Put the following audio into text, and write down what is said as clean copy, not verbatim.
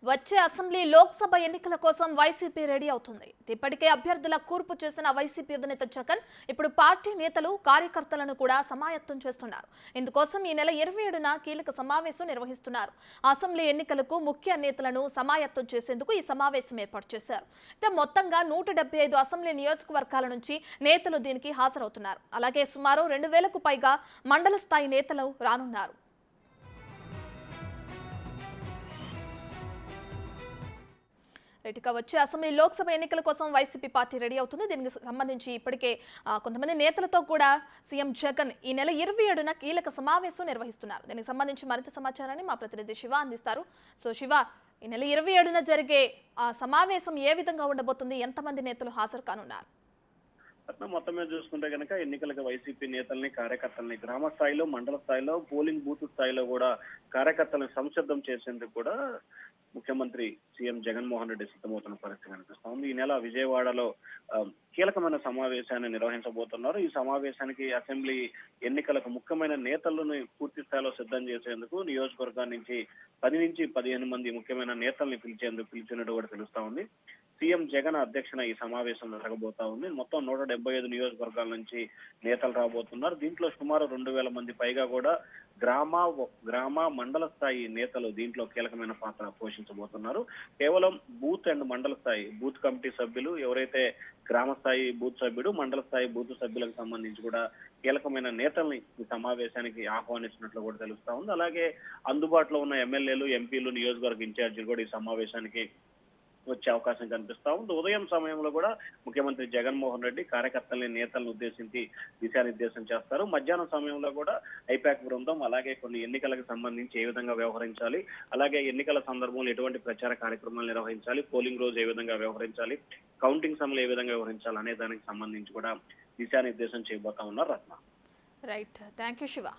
వచ్చే అసెంబ్లీ లోక్సభ ఎన్నికల కోసం వైసీపీ రెడీ అవుతుంది. ఇప్పటికే అభ్యర్థుల కూర్పు చేసిన వైసీపీ అధినేత జగన్ ఇప్పుడు పార్టీ నేతలు కార్యకర్తలను కూడా సమాయత్తం చేస్తున్నారు. ఇందుకోసం ఈ నెల 27న కీలక సమావేశం నిర్వహిస్తున్నారు. అసెంబ్లీ ఎన్నికలకు ముఖ్య నేతలను సమాయత్తం చేసేందుకు ఈ సమావేశం ఏర్పాటు చేశారు. మొత్తంగా 175 అసెంబ్లీ నియోజకవర్గాల నుంచి నేతలు దీనికి హాజరవుతున్నారు. అలాగే సుమారు 2000కు పైగా మండల స్థాయి నేతలు రానున్నారు. వచ్చే అసెంబ్లీ లోక్సభ ఎన్నికల కోసం వైసీపీ పార్టీ రెడీ అవుతుంది. దీనికి సంబంధించి ఇప్పటికే కొంతమంది నేతలతో కూడా సీఎం జగన్ ఈ నెల 27న కీలక సమావేశం నిర్వహిస్తున్నారు. దీనికి సంబంధించి మరింత సమాచారాన్ని మా ప్రతినిధి శివ అందిస్తారు. సో శివ, ఈ నెల 27న జరిగే ఆ సమావేశం ఏ విధంగా ఉండబోతుంది? ఎంతమంది నేతలు హాజరు కానున్నారు? మొత్తం మీద చూసుకుంటే కనుక ఎన్నికలకు వైసీపీ నేతల్ని కార్యకర్తల్ని గ్రామ స్థాయిలో, మండల స్థాయిలో, పోలింగ్ బూత్ స్థాయిలో కూడా కార్యకర్తలను సంసిద్ధం చేసేందుకు కూడా ముఖ్యమంత్రి సీఎం జగన్మోహన్ రెడ్డి సిద్ధమవుతున్న పరిస్థితి కనిపిస్తా ఉంది. ఈ నెల విజయవాడలో కీలకమైన సమావేశాన్ని నిర్వహించబోతున్నారు. ఈ సమావేశానికి అసెంబ్లీ ఎన్నికలకు ముఖ్యమైన నేతలను పూర్తి స్థాయిలో సిద్ధం చేసేందుకు నియోజకవర్గాల నుంచి 10 నుంచి 15 మంది ముఖ్యమైన నేతల్ని పిలిచినట్టు కూడా తెలుస్తా ఉంది. సీఎం జగన్ అధ్యక్షన ఈ సమావేశం జరగబోతా ఉంది. మొత్తం 175 నియోజకవర్గాల నుంచి నేతలు రాబోతున్నారు. దీంట్లో సుమారు 2000 మంది పైగా కూడా గ్రామ మండల స్థాయి నేతలు దీంట్లో కీలకమైన పాత్ర పోషించబోతున్నారు. కేవలం బూత్ అండ్ మండల స్థాయి బూత్ కమిటీ సభ్యులు, ఎవరైతే గ్రామ స్థాయి బూత్ సభ్యుడు, మండల స్థాయి బూత్ సభ్యులకు సంబంధించి కూడా కీలకమైన నేతల్ని ఈ సమావేశానికి ఆహ్వానిస్తున్నట్లు కూడా తెలుస్తా ఉంది. అలాగే అందుబాటులో ఉన్న ఎమ్మెల్యేలు, ఎంపీలు, నియోజకవర్గ ఇన్ఛార్జీలు కూడా ఈ సమావేశానికి వచ్చే అవకాశం కనిపిస్తా ఉంది. ఉదయం సమయంలో కూడా ముఖ్యమంత్రి జగన్మోహన్ రెడ్డి కార్యకర్తల్ని, నేతలను ఉద్దేశించి దిశానిర్దేశం చేస్తారు. మధ్యాహ్నం సమయంలో కూడా ఐపాక్ బృందం, అలాగే కొన్ని ఎన్నికలకు సంబంధించి ఏ విధంగా వ్యవహరించాలి, అలాగే ఎన్నికల సందర్భంలో ఎటువంటి ప్రచార కార్యక్రమాలు నిర్వహించాలి, పోలింగ్ రోజు ఏ విధంగా వ్యవహరించాలి, కౌంటింగ్ సమయంలో ఏ విధంగా వ్యవహరించాలి అనే దానికి సంబంధించి కూడా దిశానిర్దేశం చేయబోతా ఉన్నారు Ratna. Right, thank you Shiva.